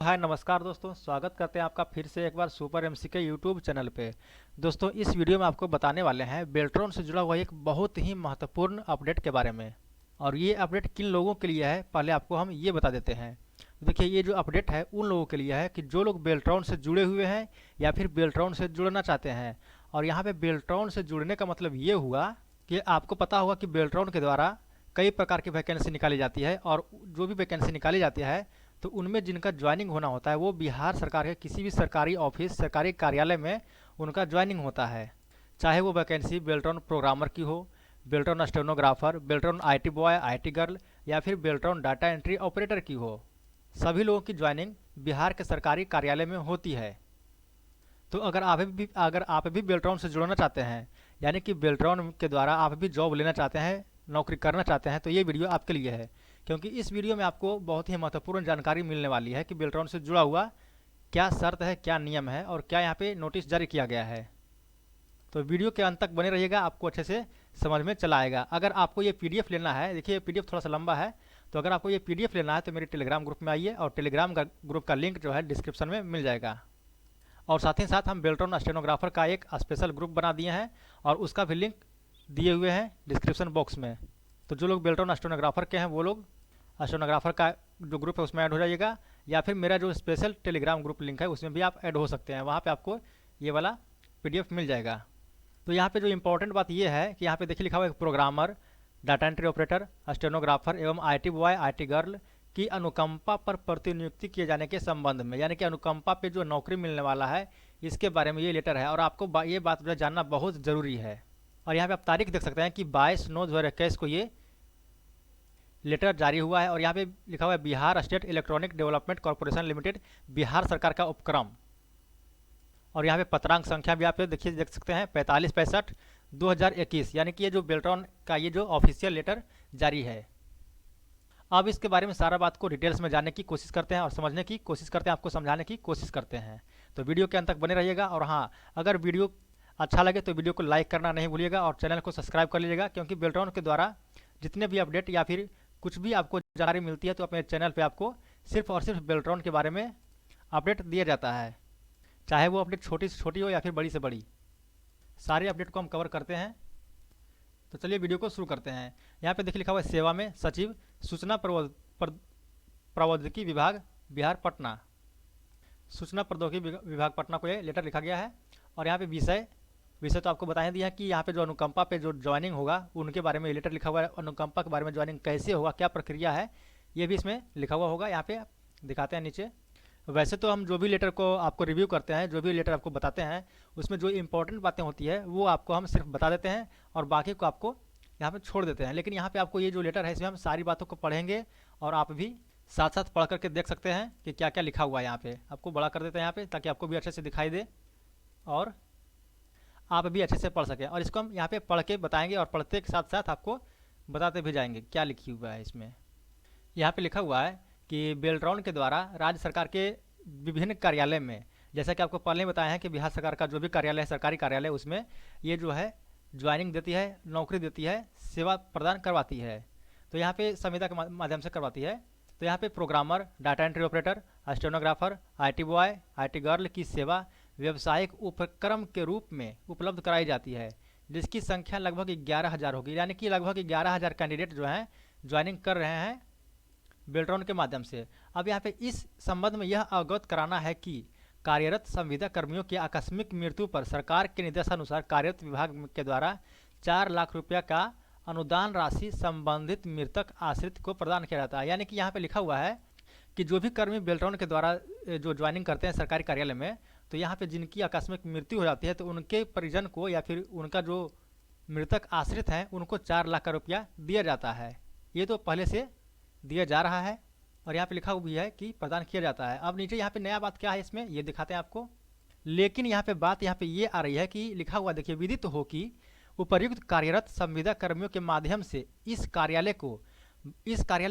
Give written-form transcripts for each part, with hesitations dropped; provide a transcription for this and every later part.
हाय नमस्कार दोस्तों, स्वागत करते हैं आपका फिर से एक बार सुपर एमसीके यूट्यूब चैनल पे। दोस्तों इस वीडियो में आपको बताने वाले हैं बेल्ट्रॉन से जुड़ा हुआ एक बहुत ही महत्वपूर्ण अपडेट के बारे में। और ये अपडेट किन लोगों के लिए है पहले आपको हम ये बता देते हैं। देखिए, ये जो अपडेट है उन लोगों के लिए है कि जो लोग बेल्ट्रॉन से जुड़े हुए हैं या फिर बेल्ट्रॉन से जुड़ना चाहते हैं। और यहाँ पे बेल्ट्रॉन से जुड़ने का मतलब ये हुआ कि आपको पता होगा कि बेल्ट्रॉन के द्वारा कई प्रकार की वैकेंसी निकाली जाती है, और जो भी वैकेंसी निकाली जाती है तो उनमें जिनका ज्वाइनिंग होना होता है वो बिहार सरकार के किसी भी सरकारी ऑफिस, सरकारी कार्यालय में उनका ज्वाइनिंग होता है। चाहे वो वैकेंसी बेल्ट्रॉन प्रोग्रामर की हो, Beltron stenographer, Beltron IT boy, IT girl या फिर बेल्ट्रॉन डाटा एंट्री ऑपरेटर की हो, सभी लोगों की ज्वाइनिंग बिहार के सरकारी कार्यालय में होती है। तो अगर आप भी बेल्ट्रॉन से जुड़ना चाहते हैं, यानी कि बेल्ट्रॉन के द्वारा आप भी जॉब लेना चाहते हैं, नौकरी करना चाहते हैं, तो ये वीडियो आपके लिए है। क्योंकि इस वीडियो में आपको बहुत ही महत्वपूर्ण जानकारी मिलने वाली है कि बेल्ट्रॉन से जुड़ा हुआ क्या शर्त है, क्या नियम है और क्या यहाँ पे नोटिस जारी किया गया है। तो वीडियो के अंत तक बने रहिएगा, आपको अच्छे से समझ में चला आएगा। अगर आपको ये पीडीएफ लेना है, देखिए पीडीएफ थोड़ा सा लंबा है, तो अगर आपको ये पीडीएफ लेना है तो मेरे टेलीग्राम ग्रुप में आइए, और टेलीग्राम का ग्रुप का लिंक जो है डिस्क्रिप्शन में मिल जाएगा। और साथ ही साथ हम बेल्ट्रॉन स्टेनोग्राफर का एक स्पेशल ग्रुप बना दिए हैं, और उसका भी लिंक दिए हुए हैं डिस्क्रिप्शन बॉक्स में। तो जो लोग बेल्ट्रॉन स्टेनोग्राफर के हैं वो लोग स्टेनोग्राफर का जो ग्रुप है उसमें ऐड हो जाइएगा, या फिर मेरा जो स्पेशल टेलीग्राम ग्रुप लिंक है उसमें भी आप ऐड हो सकते हैं। वहाँ पे आपको ये वाला पीडीएफ मिल जाएगा। तो यहाँ पे जो इंपॉर्टेंट बात ये है कि यहाँ पे देखिए लिखा हुआ है programmer, data entry operator, stenographer एवं आईटी बॉय, आईटी गर्ल की अनुकंपा पर प्रतिनियुक्ति किए जाने के संबंध में, यानी कि अनुकंपा पे जो नौकरी मिलने वाला है इसके बारे में ये लेटर है। और आपको ये बात जो जानना बहुत ज़रूरी है। और यहाँ पे आप तारीख देख सकते हैं कि 22/9/2021 को ये लेटर जारी हुआ है। और यहाँ पे लिखा हुआ है Bihar state electronic development corporation limited, Bihar सरकार का उपक्रम। और यहाँ पे पत्रांक संख्या भी आप देखिए देख सकते हैं 45/65/2021, यानी कि ये जो बेल्ट्रॉन का ये जो ऑफिशियल लेटर जारी है। अब इसके बारे में सारा बात को डिटेल्स में जानने की कोशिश करते हैं और समझने की कोशिश करते हैं, आपको समझाने की कोशिश करते हैं। तो वीडियो के अंत तक बने रहिएगा। और हाँ, अगर वीडियो अच्छा लगे तो वीडियो को लाइक करना नहीं भूलिएगा और चैनल को सब्सक्राइब कर लीजिएगा, क्योंकि बेल्ट्रॉन के द्वारा जितने भी अपडेट या फिर कुछ भी आपको जानकारी मिलती है तो अपने चैनल पे आपको सिर्फ और सिर्फ बेल्ट्रॉन के बारे में अपडेट दिया जाता है। चाहे वो अपडेट छोटी से छोटी हो या फिर बड़ी से बड़ी, सारे अपडेट को हम कवर करते हैं। तो चलिए वीडियो को शुरू करते हैं। यहाँ पे देखिए लिखा हुआ है सेवा में सचिव, सूचना प्रौद्योगिकी विभाग, बिहार पटना। सूचना प्रौद्योगिकी विभाग पटना को ये लेटर लिखा गया है। और यहाँ पे विषय विषय तो आपको बताया दिया है कि यहाँ पे जो अनुकंपा पे जो ज्वाइनिंग होगा उनके बारे में लेटर लिखा हुआ है। अनुकंपा के बारे में ज्वाइनिंग कैसे होगा, क्या प्रक्रिया है, ये भी इसमें लिखा हुआ होगा। यहाँ पे दिखाते हैं नीचे। वैसे तो हम जो भी लेटर को आपको रिव्यू करते हैं, जो भी लेटर आपको बताते हैं, उसमें जो इंपॉर्टेंट बातें होती है वो आपको हम सिर्फ बता देते हैं और बाकी को आपको यहाँ पे छोड़ देते हैं। लेकिन यहाँ पे आपको ये जो लेटर है इसमें हम सारी बातों को पढ़ेंगे, और आप भी साथ साथ पढ़ करके देख सकते हैं कि क्या क्या लिखा हुआ है। यहाँ पे आपको बड़ा कर देते हैं यहाँ पे, ताकि आपको भी अच्छे से दिखाई दे और आप भी अच्छे से पढ़ सकें। और इसको हम यहाँ पे पढ़ के बताएंगे और पढ़ते के साथ साथ आपको बताते भी जाएंगे क्या लिखी हुआ है इसमें। यहाँ पे लिखा हुआ है कि बेल्ट्रॉन के द्वारा राज्य सरकार के विभिन्न कार्यालय में, जैसा कि आपको पहले ही बताया है कि बिहार सरकार का जो भी कार्यालय है, सरकारी कार्यालय, उसमें ये जो है ज्वाइनिंग देती है, नौकरी देती है, सेवा प्रदान करवाती है। तो यहाँ पे संविदा के माध्यम से करवाती है। तो यहाँ पे programmer, data entry operator, stenographer, IT boy, IT girl की सेवा व्यावसायिक उपक्रम के रूप में उपलब्ध कराई जाती है, जिसकी संख्या लगभग 11,000 होगी। यानी कि लगभग 11,000 कैंडिडेट जो हैं ज्वाइनिंग कर रहे हैं बेल्ट्रॉन के माध्यम से। अब यहाँ पे इस संबंध में यह अवगत कराना है कि कार्यरत संविदा कर्मियों की आकस्मिक मृत्यु पर सरकार के निर्देशानुसार कार्यरत विभाग के द्वारा 4 लाख रुपया का अनुदान राशि संबंधित मृतक आश्रित को प्रदान किया जाता है। यानी कि यहाँ पे लिखा हुआ है कि जो भी कर्मी बेल्ट्रॉन के द्वारा जो ज्वाइनिंग करते हैं सरकारी कार्यालय में, तो यहाँ पे जिनकी आकस्मिक मृत्यु हो जाती है तो उनके परिजन को या फिर उनका जो मृतक आश्रित हैं उनको 4 लाख का रुपया दिया जाता है। ये तो पहले से दिया जा रहा है और यहाँ पे लिखा हुआ भी है कि प्रदान किया जाता है। अब नीचे यहाँ पे नया बात क्या है इसमें ये दिखाते हैं आपको। लेकिन यहाँ पे बात यहाँ पे ये आ रही है कि लिखा हुआ देखिए, विदित हो कि उपर्युक्त कार्यरत संविदा कर्मियों के माध्यम से इस कार्यालय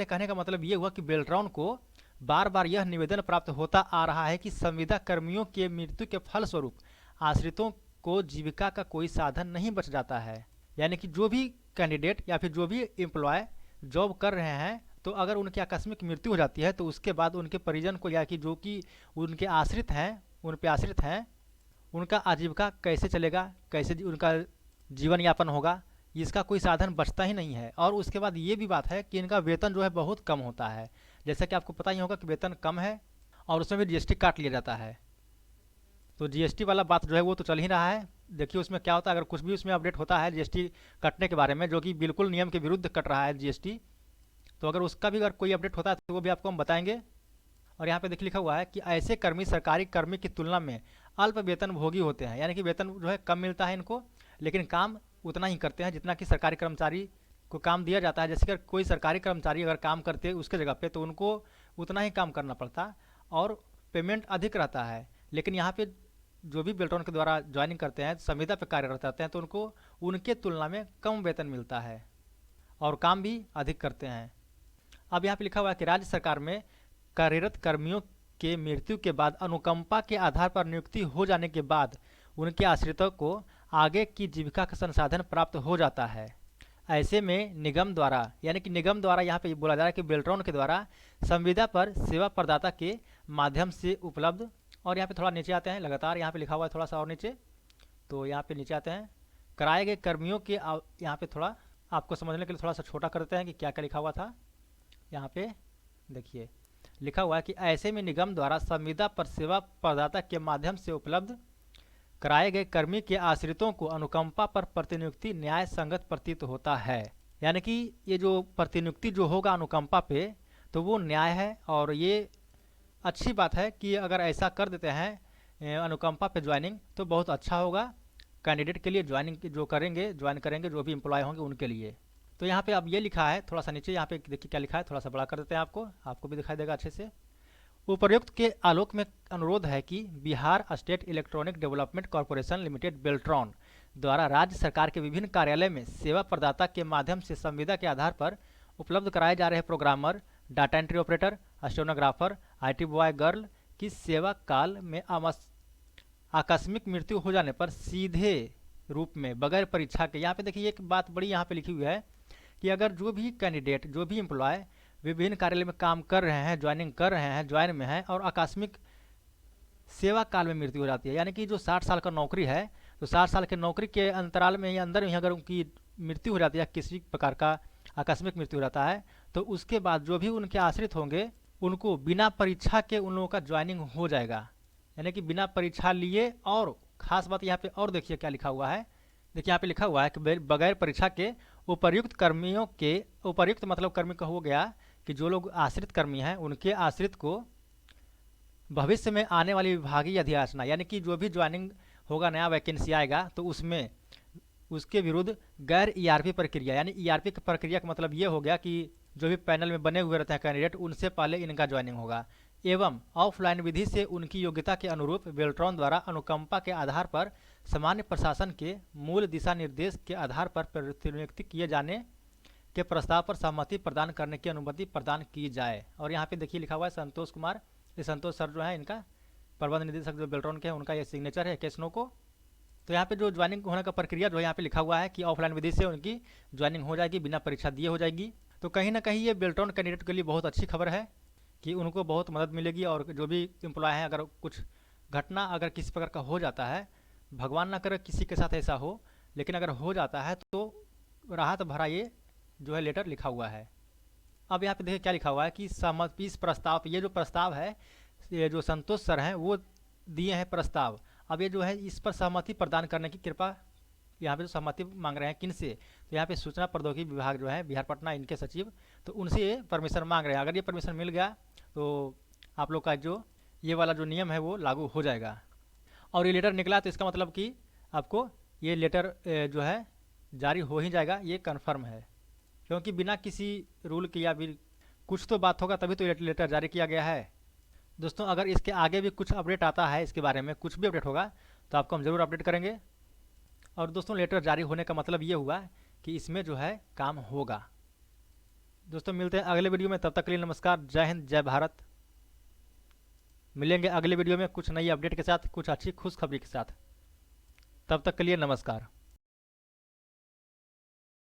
कहने का मतलब ये हुआ कि बेल्ट्रॉन को बार बार यह निवेदन प्राप्त होता आ रहा है कि संविदा कर्मियों के मृत्यु के फलस्वरूप आश्रितों को जीविका का कोई साधन नहीं बच जाता है। यानी कि जो भी कैंडिडेट या फिर जो भी एम्प्लॉय जॉब कर रहे हैं तो अगर उनकी आकस्मिक मृत्यु हो जाती है तो उसके बाद उनके परिजन को या कि जो कि उनके आश्रित हैं, उन पे आश्रित हैं, उनका आजीविका कैसे चलेगा, कैसे उनका जीवन यापन होगा, इसका कोई साधन बचता ही नहीं है। और उसके बाद ये भी बात है कि इनका वेतन जो है बहुत कम होता है। जैसा कि आपको पता ही होगा कि वेतन कम है और उसमें भी जीएसटी काट लिया जाता है। तो जीएसटी वाला बात जो है वो तो चल ही रहा है। देखिए उसमें क्या होता है, अगर कुछ भी उसमें अपडेट होता है जीएसटी कटने के बारे में, जो कि बिल्कुल नियम के विरुद्ध कट रहा है जीएसटी, तो अगर उसका भी अगर कोई अपडेट होता है तो वो भी आपको हम बताएंगे। और यहाँ पे देखिए लिखा हुआ है कि ऐसे कर्मी सरकारी कर्मी की तुलना में अल्प वेतन भोगी होते हैं, यानी कि वेतन जो है कम मिलता है इनको, लेकिन काम उतना ही करते हैं जितना कि सरकारी कर्मचारी को काम दिया जाता है। जैसे कि कोई सरकारी कर्मचारी अगर काम करते उसके जगह पे तो उनको उतना ही काम करना पड़ता और पेमेंट अधिक रहता है। लेकिन यहाँ पे जो भी बेल्ट्रॉन के द्वारा ज्वाइनिंग करते हैं, संविदा पे कार्यरत रहते हैं, तो उनको उनके तुलना में कम वेतन मिलता है और काम भी अधिक करते हैं। अब यहाँ पे लिखा हुआ है कि राज्य सरकार में कार्यरत कर्मियों के मृत्यु के बाद अनुकंपा के आधार पर नियुक्ति हो जाने के बाद उनके आश्रितों को आगे की जीविका का संसाधन प्राप्त हो जाता है। ऐसे में निगम द्वारा, यानी कि निगम द्वारा यहाँ पे बोला जा रहा है कि बेल्ट्रॉन के द्वारा संविदा पर सेवा प्रदाता के माध्यम से उपलब्ध। और यहाँ पे थोड़ा नीचे आते हैं, लगातार यहाँ पे लिखा हुआ है थोड़ा सा और नीचे, तो यहाँ पे नीचे आते हैं, कराए गए कर्मियों के यहाँ पे थोड़ा आपको समझने के लिए थोड़ा सा छोटा करते हैं कि क्या क्या लिखा हुआ था। यहाँ पे देखिए लिखा हुआ है कि ऐसे में निगम द्वारा संविदा पर सेवा प्रदाता के माध्यम से उपलब्ध कराए गए कर्मी के आश्रितों को अनुकंपा पर प्रतिनियुक्ति न्याय संगत प्रतीत होता है। यानी कि ये जो प्रतिनियुक्ति जो होगा अनुकंपा पे, तो वो न्याय है और ये अच्छी बात है कि अगर ऐसा कर देते हैं अनुकंपा पे ज्वाइनिंग तो बहुत अच्छा होगा कैंडिडेट के लिए, ज्वाइनिंग जो करेंगे ज्वाइन करेंगे जो भी एम्प्लॉय होंगे उनके लिए। तो यहाँ पे अब ये लिखा है थोड़ा सा नीचे, यहाँ पे देखिए क्या लिखा है, थोड़ा सा बड़ा कर देते हैं, आपको भी दिखाई देगा अच्छे से। उपर्युक्त के आलोक में अनुरोध है कि Bihar state electronic development corporation limited Beltron द्वारा राज्य सरकार के विभिन्न कार्यालय में सेवा प्रदाता के माध्यम से संविदा के आधार पर उपलब्ध कराए जा रहे programmer, data entry operator, stenographer, IT boy girl की सेवा काल में आकस्मिक मृत्यु हो जाने पर सीधे रूप में बगैर परीक्षा के, यहाँ पे देखिए एक बात बड़ी यहाँ पे लिखी हुई है कि अगर जो भी कैंडिडेट, जो भी एम्प्लॉय विभिन्न कार्यालय में काम कर रहे हैं, ज्वाइनिंग कर रहे हैं, ज्वाइन में हैं और आकस्मिक सेवा काल में मृत्यु हो जाती है, यानी कि जो 60 साल का नौकरी है, तो 60 साल के नौकरी के अंतराल में या अंदर में अगर उनकी मृत्यु हो जाती है, किसी प्रकार का आकस्मिक मृत्यु हो जाता है, तो उसके बाद जो भी उनके आश्रित होंगे उनको बिना परीक्षा के उन लोगों का ज्वाइनिंग हो जाएगा, यानी कि बिना परीक्षा लिए। और खास बात यहाँ पे और देखिए क्या लिखा हुआ है, देखिए यहाँ पे लिखा हुआ है कि बगैर परीक्षा के उपर्युक्त कर्मियों के, उपर्युक्त मतलब कर्मी का हो गया कि जो लोग आश्रित कर्मी हैं उनके आश्रित को भविष्य में आने वाली विभागीय अधियाचना, यानी कि जो भी ज्वाइनिंग होगा, नया वैकेंसी आएगा, तो उसमें उसके विरुद्ध गैर ERP प्रक्रिया, यानी ERP की प्रक्रिया का मतलब ये हो गया कि जो भी पैनल में बने हुए रहते हैं कैंडिडेट, उनसे पहले इनका ज्वाइनिंग होगा, एवं ऑफलाइन विधि से उनकी योग्यता के अनुरूप बेल्ट्रॉन द्वारा अनुकंपा के आधार पर सामान्य प्रशासन के मूल दिशा निर्देश के आधार पर प्रतिनियुक्ति किए जाने के प्रस्ताव पर सहमति प्रदान करने की अनुमति प्रदान की जाए। और यहाँ पे देखिए लिखा हुआ है संतोष कुमार, ये संतोष सर जो है इनका प्रबंध निदेशक जो बेल्ट्रॉन के हैं, उनका ये सिग्नेचर है केसनो को। तो यहाँ पे जो ज्वाइनिंग होने का प्रक्रिया जो है यहाँ पे लिखा हुआ है कि ऑफलाइन विधि से उनकी ज्वाइनिंग हो जाएगी, बिना परीक्षा दिए हो जाएगी। तो कहीं ना कहीं ये बेल्ट्रॉन कैंडिडेट के लिए बहुत अच्छी खबर है कि उनको बहुत मदद मिलेगी। और जो भी एम्प्लॉय हैं, अगर कुछ घटना अगर किसी प्रकार का हो जाता है, भगवान ना करे किसी के साथ ऐसा हो, लेकिन अगर हो जाता है तो राहत भरा ये जो है लेटर लिखा हुआ है। अब यहाँ पे देखिए क्या लिखा हुआ है कि सहमति इस प्रस्ताव, ये जो प्रस्ताव है, ये जो संतोष सर हैं वो दिए हैं प्रस्ताव। अब ये जो है इस पर सहमति प्रदान करने की कृपा, यहाँ पे जो सहमति मांग रहे हैं किन से, तो यहाँ पे सूचना प्रौद्योगिकी विभाग जो है बिहार पटना, इनके सचिव, तो उनसे ये परमिशन मांग रहे हैं। अगर ये परमिशन मिल गया तो आप लोग का जो ये वाला जो नियम है वो लागू हो जाएगा। और ये लेटर निकला तो इसका मतलब कि आपको ये लेटर जो है जारी हो ही जाएगा, ये कन्फर्म है, क्योंकि बिना किसी रूल के या भी कुछ तो बात होगा तभी तो ये लेटर जारी किया गया है। दोस्तों अगर इसके आगे भी कुछ अपडेट आता है, इसके बारे में कुछ भी अपडेट होगा तो आपको हम ज़रूर अपडेट करेंगे। और दोस्तों लेटर जारी होने का मतलब ये हुआ कि इसमें जो है काम होगा। दोस्तों मिलते हैं अगले वीडियो में, तब तक के लिए नमस्कार, जय हिंद, जय भारत। मिलेंगे अगले वीडियो में कुछ नई अपडेट के साथ, कुछ अच्छी खुशखबरी के साथ। तब तक के लिए नमस्कार।